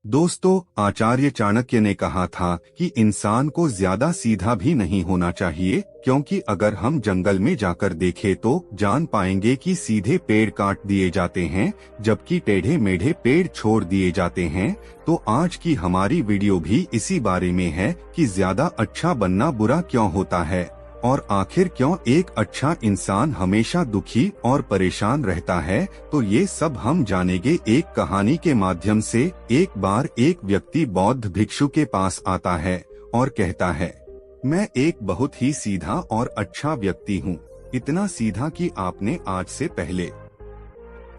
दोस्तों, आचार्य चाणक्य ने कहा था कि इंसान को ज्यादा सीधा भी नहीं होना चाहिए, क्योंकि अगर हम जंगल में जाकर देखें तो जान पाएंगे कि सीधे पेड़ काट दिए जाते हैं जबकि टेढ़े मेढ़े पेड़ छोड़ दिए जाते हैं। तो आज की हमारी वीडियो भी इसी बारे में है कि ज्यादा अच्छा बनना बुरा क्यों होता है और आखिर क्यों एक अच्छा इंसान हमेशा दुखी और परेशान रहता है। तो ये सब हम जानेंगे एक कहानी के माध्यम से। एक बार एक व्यक्ति बौद्ध भिक्षु के पास आता है और कहता है, मैं एक बहुत ही सीधा और अच्छा व्यक्ति हूँ, इतना सीधा कि आपने आज से पहले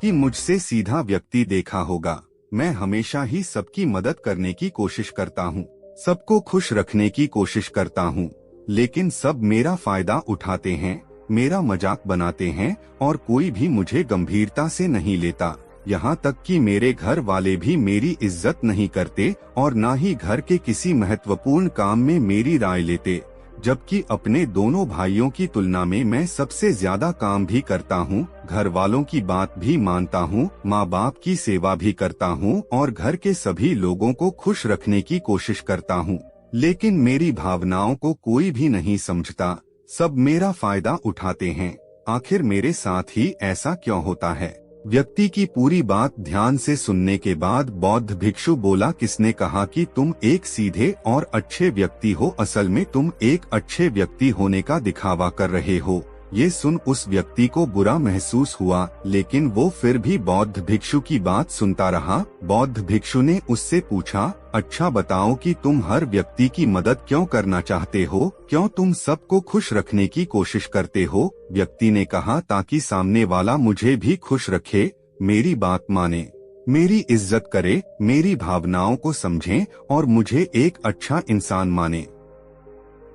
कि मुझसे सीधा व्यक्ति देखा होगा। मैं हमेशा ही सबकी मदद करने की कोशिश करता हूँ, सबको खुश रखने की कोशिश करता हूँ, लेकिन सब मेरा फायदा उठाते हैं, मेरा मजाक बनाते हैं और कोई भी मुझे गंभीरता से नहीं लेता। यहाँ तक कि मेरे घर वाले भी मेरी इज्जत नहीं करते और ना ही घर के किसी महत्वपूर्ण काम में मेरी राय लेते, जबकि अपने दोनों भाइयों की तुलना में मैं सबसे ज्यादा काम भी करता हूँ, घर वालों की बात भी मानता हूँ, माँ बाप की सेवा भी करता हूँ और घर के सभी लोगों को खुश रखने की कोशिश करता हूँ। लेकिन मेरी भावनाओं को कोई भी नहीं समझता, सब मेरा फायदा उठाते हैं। आखिर मेरे साथ ही ऐसा क्यों होता है? व्यक्ति की पूरी बात ध्यान से सुनने के बाद बौद्ध भिक्षु बोला, किसने कहा कि तुम एक सीधे और अच्छे व्यक्ति हो? असल में तुम एक अच्छे व्यक्ति होने का दिखावा कर रहे हो। ये सुन उस व्यक्ति को बुरा महसूस हुआ, लेकिन वो फिर भी बौद्ध भिक्षु की बात सुनता रहा। बौद्ध भिक्षु ने उससे पूछा, अच्छा बताओ कि तुम हर व्यक्ति की मदद क्यों करना चाहते हो? क्यों तुम सबको खुश रखने की कोशिश करते हो? व्यक्ति ने कहा, ताकि सामने वाला मुझे भी खुश रखे, मेरी बात माने, मेरी इज्जत करे, मेरी भावनाओं को समझे और मुझे एक अच्छा इंसान माने।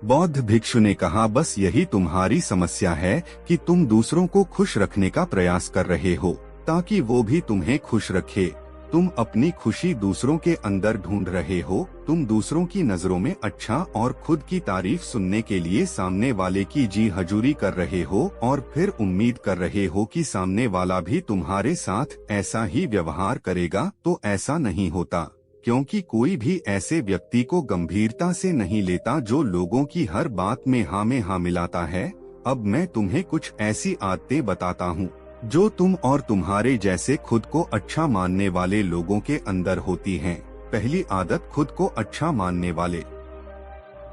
बौद्ध भिक्षु ने कहा, बस यही तुम्हारी समस्या है कि तुम दूसरों को खुश रखने का प्रयास कर रहे हो ताकि वो भी तुम्हें खुश रखे। तुम अपनी खुशी दूसरों के अंदर ढूंढ रहे हो। तुम दूसरों की नजरों में अच्छा और खुद की तारीफ सुनने के लिए सामने वाले की जी हजूरी कर रहे हो और फिर उम्मीद कर रहे हो कि सामने वाला भी तुम्हारे साथ ऐसा ही व्यवहार करेगा। तो ऐसा नहीं होता, क्योंकि कोई भी ऐसे व्यक्ति को गंभीरता से नहीं लेता जो लोगों की हर बात में हाँ में हाँ मिलाता है। अब मैं तुम्हें कुछ ऐसी आदतें बताता हूँ जो तुम और तुम्हारे जैसे खुद को अच्छा मानने वाले लोगों के अंदर होती हैं। पहली आदत, खुद को अच्छा मानने वाले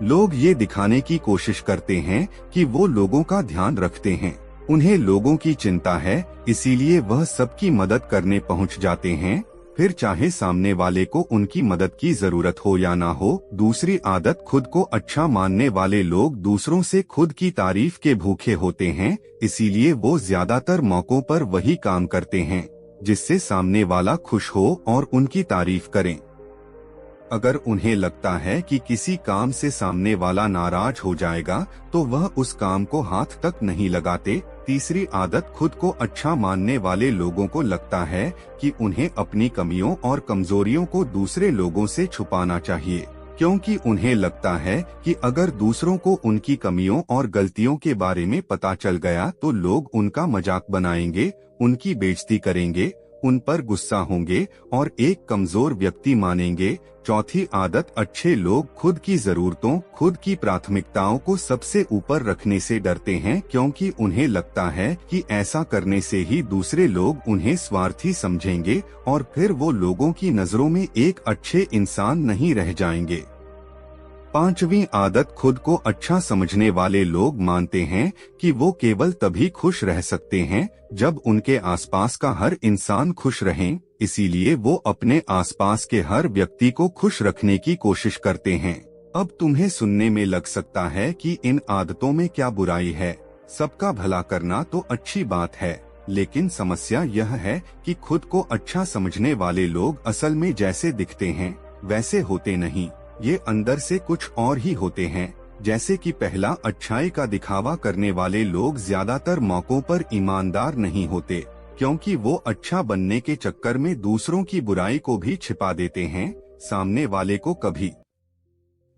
लोग ये दिखाने की कोशिश करते हैं कि वो लोगों का ध्यान रखते हैं, उन्हें लोगों की चिंता है, इसीलिए वह सबकी मदद करने पहुँच जाते हैं, फिर चाहे सामने वाले को उनकी मदद की जरूरत हो या ना हो। दूसरी आदत, खुद को अच्छा मानने वाले लोग दूसरों से खुद की तारीफ के भूखे होते हैं, इसीलिए वो ज्यादातर मौकों पर वही काम करते हैं जिससे सामने वाला खुश हो और उनकी तारीफ करें। अगर उन्हें लगता है कि किसी काम से सामने वाला नाराज हो जाएगा तो वह उस काम को हाथ तक नहीं लगाते। तीसरी आदत, खुद को अच्छा मानने वाले लोगों को लगता है कि उन्हें अपनी कमियों और कमजोरियों को दूसरे लोगों से छुपाना चाहिए, क्योंकि उन्हें लगता है कि अगर दूसरों को उनकी कमियों और गलतियों के बारे में पता चल गया तो लोग उनका मजाक बनाएंगे, उनकी बेइज्जती करेंगे, उन पर गुस्सा होंगे और एक कमजोर व्यक्ति मानेंगे। चौथी आदत, अच्छे लोग खुद की जरूरतों, खुद की प्राथमिकताओं को सबसे ऊपर रखने से डरते हैं, क्योंकि उन्हें लगता है कि ऐसा करने से ही दूसरे लोग उन्हें स्वार्थी समझेंगे और फिर वो लोगों की नजरों में एक अच्छे इंसान नहीं रह जाएंगे। पांचवी आदत, खुद को अच्छा समझने वाले लोग मानते हैं कि वो केवल तभी खुश रह सकते हैं जब उनके आसपास का हर इंसान खुश रहे, इसीलिए वो अपने आसपास के हर व्यक्ति को खुश रखने की कोशिश करते हैं। अब तुम्हें सुनने में लग सकता है कि इन आदतों में क्या बुराई है, सबका भला करना तो अच्छी बात है, लेकिन समस्या यह है कि खुद को अच्छा समझने वाले लोग असल में जैसे दिखते हैं वैसे होते नहीं, ये अंदर से कुछ और ही होते हैं। जैसे कि पहला, अच्छाई का दिखावा करने वाले लोग ज्यादातर मौकों पर ईमानदार नहीं होते, क्योंकि वो अच्छा बनने के चक्कर में दूसरों की बुराई को भी छिपा देते हैं, सामने वाले को कभी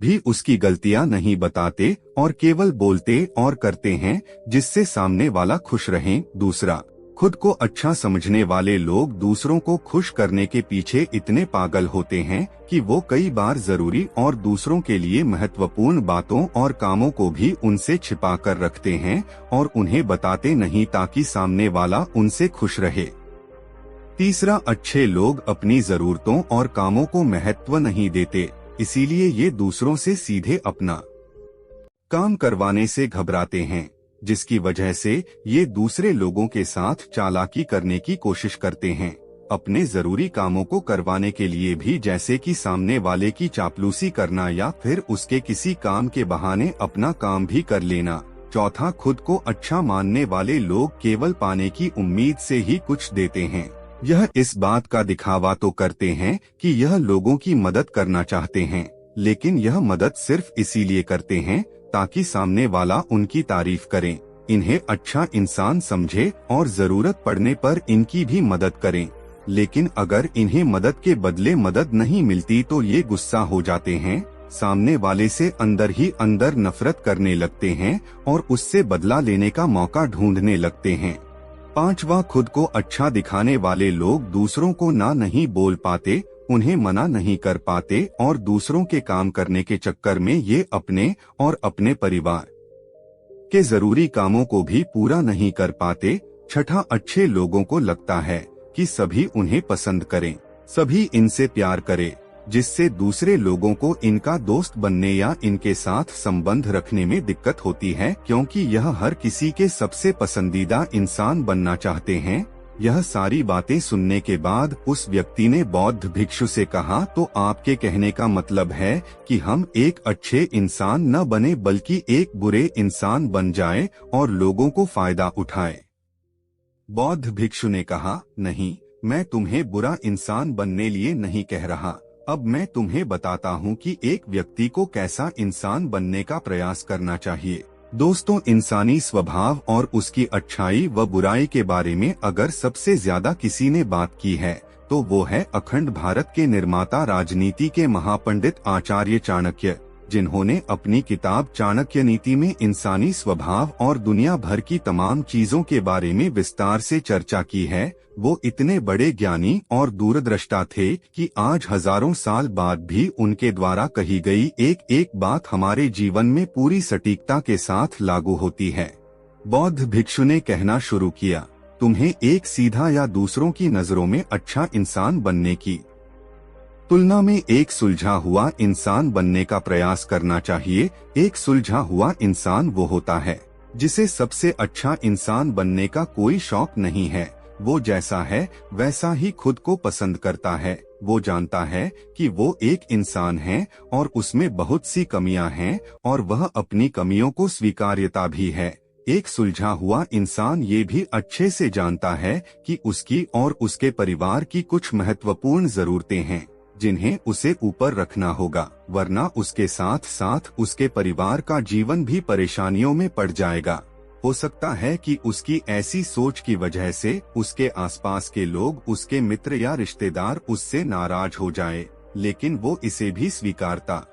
भी उसकी गलतियां नहीं बताते और केवल बोलते और करते हैं जिससे सामने वाला खुश रहे। दूसरा, खुद को अच्छा समझने वाले लोग दूसरों को खुश करने के पीछे इतने पागल होते हैं कि वो कई बार जरूरी और दूसरों के लिए महत्वपूर्ण बातों और कामों को भी उनसे छिपा कर रखते हैं और उन्हें बताते नहीं ताकि सामने वाला उनसे खुश रहे। तीसरा, अच्छे लोग अपनी जरूरतों और कामों को महत्व नहीं देते, इसीलिए ये दूसरों से सीधे अपना काम करवाने से घबराते हैं, जिसकी वजह से ये दूसरे लोगों के साथ चालाकी करने की कोशिश करते हैं, अपने जरूरी कामों को करवाने के लिए भी, जैसे कि सामने वाले की चापलूसी करना या फिर उसके किसी काम के बहाने अपना काम भी कर लेना। चौथा, खुद को अच्छा मानने वाले लोग केवल पाने की उम्मीद से ही कुछ देते हैं। यह इस बात का दिखावा तो करते हैं कि यह लोगों की मदद करना चाहते हैं, लेकिन यह मदद सिर्फ इसीलिए करते हैं ताकि सामने वाला उनकी तारीफ करे, इन्हें अच्छा इंसान समझे और जरूरत पड़ने पर इनकी भी मदद करें। लेकिन अगर इन्हें मदद के बदले मदद नहीं मिलती तो ये गुस्सा हो जाते हैं, सामने वाले से अंदर ही अंदर नफरत करने लगते हैं और उससे बदला लेने का मौका ढूंढने लगते हैं। पांचवा, खुद को अच्छा दिखाने वाले लोग दूसरों को ना नहीं बोल पाते, उन्हें मना नहीं कर पाते और दूसरों के काम करने के चक्कर में ये अपने और अपने परिवार के जरूरी कामों को भी पूरा नहीं कर पाते। छठा, अच्छे लोगों को लगता है कि सभी उन्हें पसंद करें, सभी इनसे प्यार करें, जिससे दूसरे लोगों को इनका दोस्त बनने या इनके साथ संबंध रखने में दिक्कत होती है, क्योंकि यह हर किसी के सबसे पसंदीदा इंसान बनना चाहते हैं। यह सारी बातें सुनने के बाद उस व्यक्ति ने बौद्ध भिक्षु से कहा, तो आपके कहने का मतलब है कि हम एक अच्छे इंसान न बने बल्कि एक बुरे इंसान बन जाएं और लोगों को फायदा उठाएं। बौद्ध भिक्षु ने कहा, नहीं, मैं तुम्हें बुरा इंसान बनने लिए नहीं कह रहा। अब मैं तुम्हें बताता हूँ कि एक व्यक्ति को कैसा इंसान बनने का प्रयास करना चाहिए। दोस्तों, इंसानी स्वभाव और उसकी अच्छाई व बुराई के बारे में अगर सबसे ज्यादा किसी ने बात की है तो वो है अखंड भारत के निर्माता, राजनीति के महापंडित आचार्य चाणक्य, जिन्होंने अपनी किताब चाणक्य नीति में इंसानी स्वभाव और दुनिया भर की तमाम चीजों के बारे में विस्तार से चर्चा की है। वो इतने बड़े ज्ञानी और दूरदृष्टा थे कि आज हजारों साल बाद भी उनके द्वारा कही गई एक एक बात हमारे जीवन में पूरी सटीकता के साथ लागू होती है। बौद्ध भिक्षु ने कहना शुरू किया, तुम्हें एक सीधा या दूसरों की नजरों में अच्छा इंसान बनने की तुलना में एक सुलझा हुआ इंसान बनने का प्रयास करना चाहिए। एक सुलझा हुआ इंसान वो होता है जिसे सबसे अच्छा इंसान बनने का कोई शौक नहीं है। वो जैसा है वैसा ही खुद को पसंद करता है। वो जानता है कि वो एक इंसान है और उसमें बहुत सी कमियां हैं और वह अपनी कमियों को स्वीकार्यता भी है। एक सुलझा हुआ इंसान ये भी अच्छे से जानता है कि उसकी और उसके परिवार की कुछ महत्वपूर्ण जरूरतें हैं जिन्हें उसे ऊपर रखना होगा, वरना उसके साथ साथ उसके परिवार का जीवन भी परेशानियों में पड़ जाएगा। हो सकता है कि उसकी ऐसी सोच की वजह से उसके आसपास के लोग, उसके मित्र या रिश्तेदार उससे नाराज हो जाए, लेकिन वो इसे भी स्वीकारता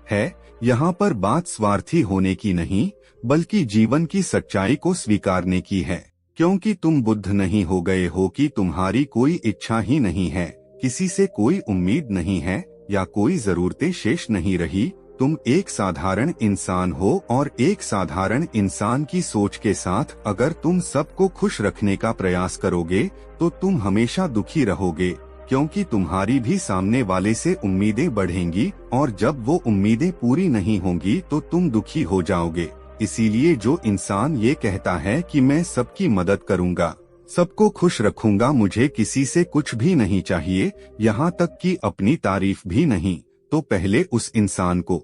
है। यहाँ पर बात स्वार्थी होने की नहीं बल्कि जीवन की सच्चाई को स्वीकारने की है, क्योंकि तुम बुद्ध नहीं हो गए हो कि तुम्हारी कोई इच्छा ही नहीं है, किसी से कोई उम्मीद नहीं है या कोई जरूरतें शेष नहीं रही। तुम एक साधारण इंसान हो और एक साधारण इंसान की सोच के साथ अगर तुम सबको खुश रखने का प्रयास करोगे तो तुम हमेशा दुखी रहोगे, क्योंकि तुम्हारी भी सामने वाले से उम्मीदें बढ़ेंगी और जब वो उम्मीदें पूरी नहीं होंगी तो तुम दुखी हो जाओगे। इसीलिए जो इंसान ये कहता है कि मैं सबकी मदद करूंगा, सबको खुश रखूंगा, मुझे किसी से कुछ भी नहीं चाहिए, यहाँ तक कि अपनी तारीफ भी नहीं, तो पहले उस इंसान को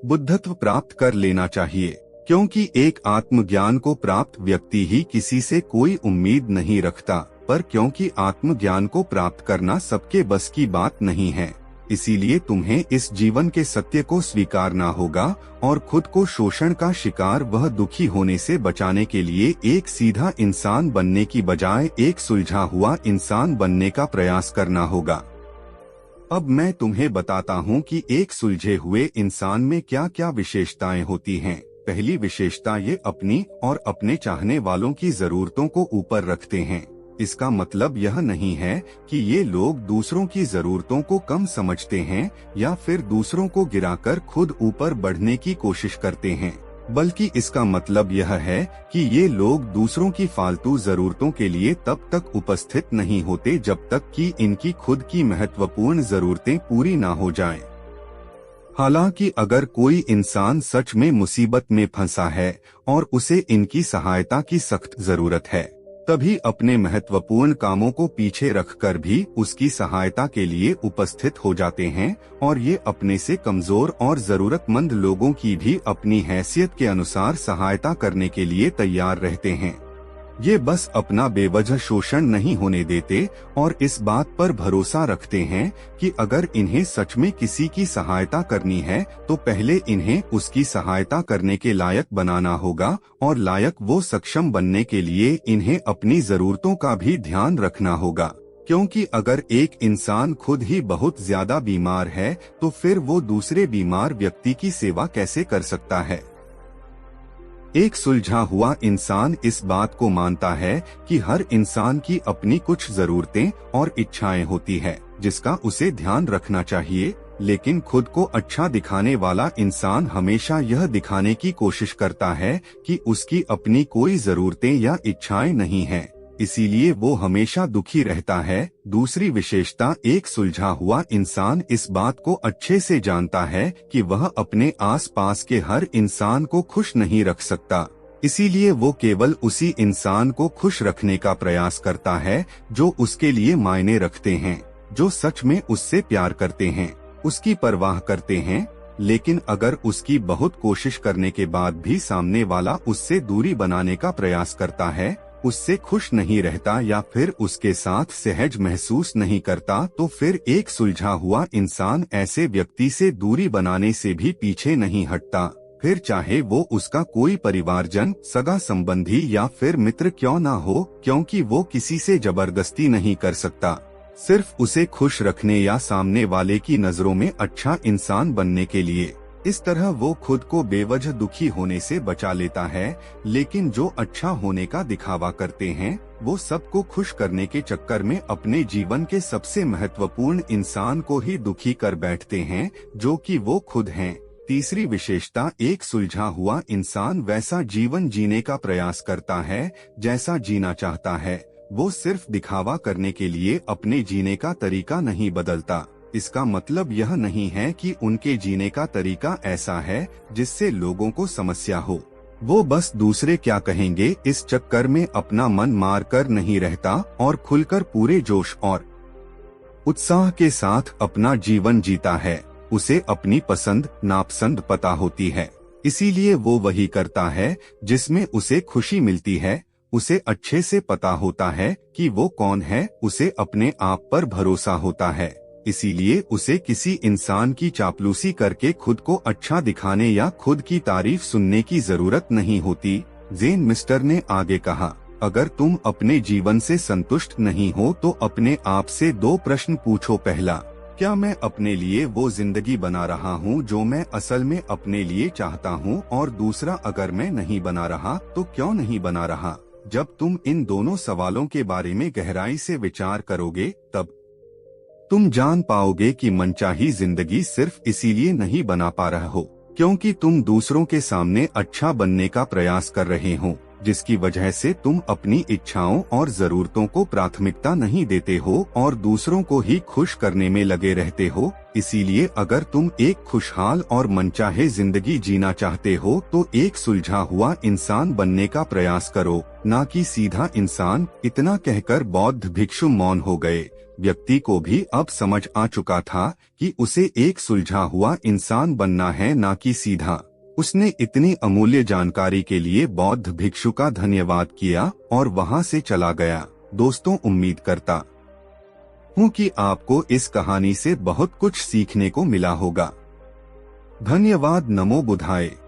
बुद्धत्व प्राप्त कर लेना चाहिए, क्योंकि एक आत्मज्ञान को प्राप्त व्यक्ति ही किसी से कोई उम्मीद नहीं रखता। पर क्योंकि आत्मज्ञान को प्राप्त करना सबके बस की बात नहीं है, इसीलिए तुम्हें इस जीवन के सत्य को स्वीकारना होगा और खुद को शोषण का शिकार वह दुखी होने से बचाने के लिए एक सीधा इंसान बनने की बजाय एक सुलझा हुआ इंसान बनने का प्रयास करना होगा। अब मैं तुम्हें बताता हूँ कि एक सुलझे हुए इंसान में क्या क्या विशेषताएं होती हैं। पहली विशेषता ये अपनी और अपने चाहने वालों की जरूरतों को ऊपर रखते हैं। इसका मतलब यह नहीं है कि ये लोग दूसरों की जरूरतों को कम समझते हैं या फिर दूसरों को गिराकर खुद ऊपर बढ़ने की कोशिश करते हैं, बल्कि इसका मतलब यह है कि ये लोग दूसरों की फालतू जरूरतों के लिए तब तक उपस्थित नहीं होते जब तक कि इनकी खुद की महत्वपूर्ण जरूरतें पूरी ना हो जाएं। हालांकि अगर कोई इंसान सच में मुसीबत में फंसा है और उसे इनकी सहायता की सख्त जरूरत है, तभी अपने महत्वपूर्ण कामों को पीछे रखकर भी उसकी सहायता के लिए उपस्थित हो जाते हैं और ये अपने से कमजोर और जरूरतमंद लोगों की भी अपनी हैसियत के अनुसार सहायता करने के लिए तैयार रहते हैं। ये बस अपना बेवजह शोषण नहीं होने देते और इस बात पर भरोसा रखते हैं कि अगर इन्हें सच में किसी की सहायता करनी है तो पहले इन्हें उसकी सहायता करने के लायक बनाना होगा, और लायक वो सक्षम बनने के लिए इन्हें अपनी जरूरतों का भी ध्यान रखना होगा। क्योंकि अगर एक इंसान खुद ही बहुत ज्यादा बीमार है तो फिर वो दूसरे बीमार व्यक्ति की सेवा कैसे कर सकता है। एक सुलझा हुआ इंसान इस बात को मानता है कि हर इंसान की अपनी कुछ जरूरतें और इच्छाएं होती है जिसका उसे ध्यान रखना चाहिए, लेकिन खुद को अच्छा दिखाने वाला इंसान हमेशा यह दिखाने की कोशिश करता है कि उसकी अपनी कोई जरूरतें या इच्छाएं नहीं हैं, इसीलिए वो हमेशा दुखी रहता है। दूसरी विशेषता, एक सुलझा हुआ इंसान इस बात को अच्छे से जानता है कि वह अपने आसपास के हर इंसान को खुश नहीं रख सकता, इसीलिए वो केवल उसी इंसान को खुश रखने का प्रयास करता है जो उसके लिए मायने रखते हैं, जो सच में उससे प्यार करते हैं, उसकी परवाह करते हैं। लेकिन अगर उसकी बहुत कोशिश करने के बाद भी सामने वाला उससे दूरी बनाने का प्रयास करता है, उससे खुश नहीं रहता या फिर उसके साथ सहज महसूस नहीं करता, तो फिर एक सुलझा हुआ इंसान ऐसे व्यक्ति से दूरी बनाने से भी पीछे नहीं हटता, फिर चाहे वो उसका कोई परिवारजन, सगा संबंधी या फिर मित्र क्यों ना हो, क्योंकि वो किसी से जबरदस्ती नहीं कर सकता। सिर्फ उसे खुश रखने या सामने वाले की नजरों में अच्छा इंसान बनने के लिए। इस तरह वो खुद को बेवजह दुखी होने से बचा लेता है। लेकिन जो अच्छा होने का दिखावा करते हैं वो सबको खुश करने के चक्कर में अपने जीवन के सबसे महत्वपूर्ण इंसान को ही दुखी कर बैठते हैं, जो कि वो खुद हैं। तीसरी विशेषता, एक सुलझा हुआ इंसान वैसा जीवन जीने का प्रयास करता है जैसा जीना चाहता है। वो सिर्फ दिखावा करने के लिए अपने जीने का तरीका नहीं बदलता। इसका मतलब यह नहीं है कि उनके जीने का तरीका ऐसा है जिससे लोगों को समस्या हो। वो बस दूसरे क्या कहेंगे इस चक्कर में अपना मन मार कर नहीं रहता और खुलकर पूरे जोश और उत्साह के साथ अपना जीवन जीता है। उसे अपनी पसंद नापसंद पता होती है, इसीलिए वो वही करता है जिसमें उसे खुशी मिलती है। उसे अच्छे से पता होता है कि वो कौन है, उसे अपने आप पर भरोसा होता है, इसीलिए उसे किसी इंसान की चापलूसी करके खुद को अच्छा दिखाने या खुद की तारीफ सुनने की जरूरत नहीं होती। ज़ेन मिस्टर ने आगे कहा, अगर तुम अपने जीवन से संतुष्ट नहीं हो तो अपने आप से 2 प्रश्न पूछो। पहला, क्या मैं अपने लिए वो जिंदगी बना रहा हूँ जो मैं असल में अपने लिए चाहता हूँ, और दूसरा, अगर मैं नहीं बना रहा तो क्यों नहीं बना रहा। जब तुम इन दोनों सवालों के बारे में गहराई से विचार करोगे तब तुम जान पाओगे कि मनचाही जिंदगी सिर्फ इसीलिए नहीं बना पा रहे हो क्योंकि तुम दूसरों के सामने अच्छा बनने का प्रयास कर रहे हो, जिसकी वजह से तुम अपनी इच्छाओं और जरूरतों को प्राथमिकता नहीं देते हो और दूसरों को ही खुश करने में लगे रहते हो। इसीलिए अगर तुम एक खुशहाल और मनचाहे जिंदगी जीना चाहते हो तो एक सुलझा हुआ इंसान बनने का प्रयास करो, ना कि सीधा इंसान। इतना कहकर बौद्ध भिक्षु मौन हो गए। व्यक्ति को भी अब समझ आ चुका था कि उसे एक सुलझा हुआ इंसान बनना है, ना कि सीधा। उसने इतनी अमूल्य जानकारी के लिए बौद्ध भिक्षु का धन्यवाद किया और वहां से चला गया। दोस्तों, उम्मीद करता हूँ कि आपको इस कहानी से बहुत कुछ सीखने को मिला होगा। धन्यवाद। नमो बुद्धाय।